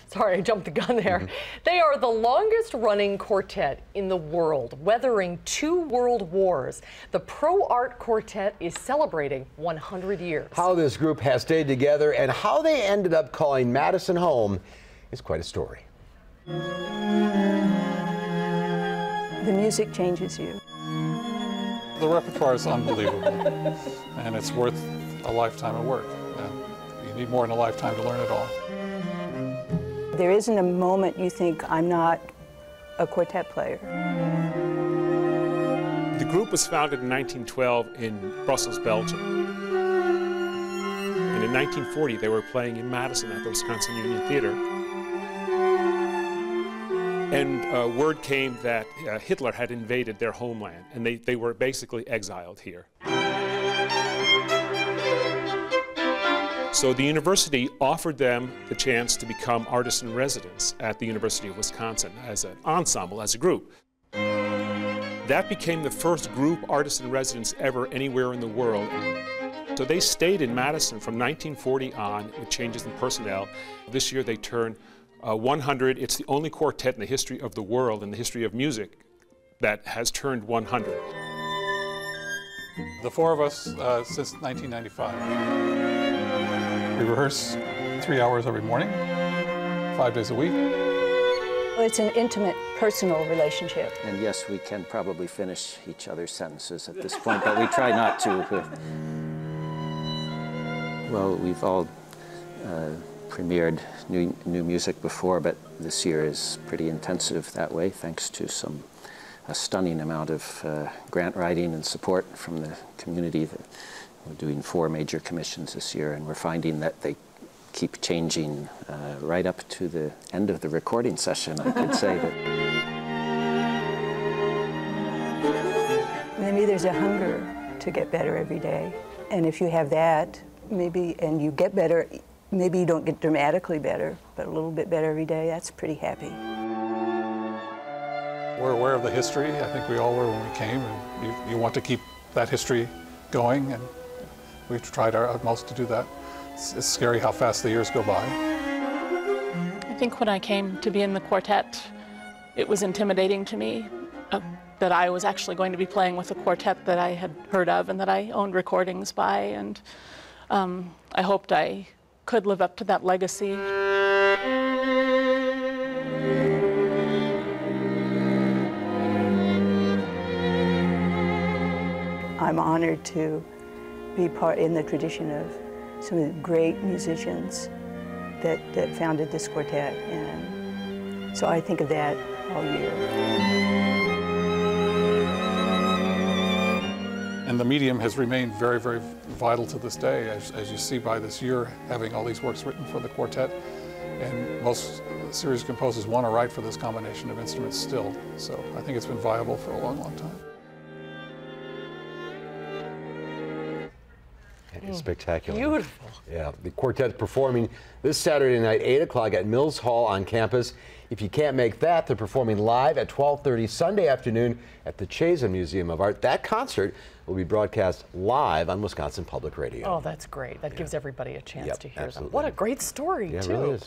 Sorry, I jumped the gun there. They are the longest running quartet in the world, weathering 2 world wars. The Pro Arte Quartet is celebrating 100 years. How this group has stayed together and how they ended up calling Madison home is quite a story. The music changes you. The repertoire is unbelievable, and it's worth a lifetime of work. You need more than a lifetime to learn it all. There isn't a moment you think, I'm not a quartet player. The group was founded in 1912 in Brussels, Belgium. And in 1940, they were playing in Madison at the Wisconsin Union Theater. And word came that Hitler had invaded their homeland, and they were basically exiled here. So the university offered them the chance to become artists in residence at the University of Wisconsin as an ensemble, as a group. That became the first group artist in residence ever anywhere in the world. So they stayed in Madison from 1940 on with changes in personnel. This year they turned 100. It's the only quartet in the history of the world, in the history of music, that has turned 100. The 4 of us since 1995. We rehearse 3 hours every morning, 5 days a week. It's an intimate, personal relationship. And yes, we can probably finish each other's sentences at this point, but we try not to. Well, we've all premiered new music before, but this year is pretty intensive that way, thanks to a stunning amount of grant writing and support from the community. We're doing 4 major commissions this year, and we're finding that they keep changing right up to the end of the recording session, I could say. Maybe there's a hunger to get better every day, and if you have that, maybe, and you get better, maybe you don't get dramatically better, but a little bit better every day, that's pretty happy. We're aware of the history. I think we all were when we came, and you want to keep that history going, and we've tried our utmost to do that. It's scary how fast the years go by. I think when I came to be in the quartet, it was intimidating to me that I was actually going to be playing with a quartet that I had heard of and that I owned recordings by, and I hoped I could live up to that legacy. I'm honored to be part in the tradition of some of the great musicians that founded this quartet, and so I think of that all year. And the medium has remained very, very vital to this day, as you see by this year having all these works written for the quartet. And most serious composers want to write for this combination of instruments still. So I think it's been viable for a long, long time. It's spectacular. Beautiful. Yeah, the quartet's performing this Saturday night, 8 o'clock at Mills Hall on campus. If you can't make that, they're performing live at 12:30 Sunday afternoon at the Chazen Museum of Art. That concert will be broadcast live on Wisconsin Public Radio. Oh, that's great. That gives everybody a chance to hear absolutely. them. What a great story, Yeah, too. it really is.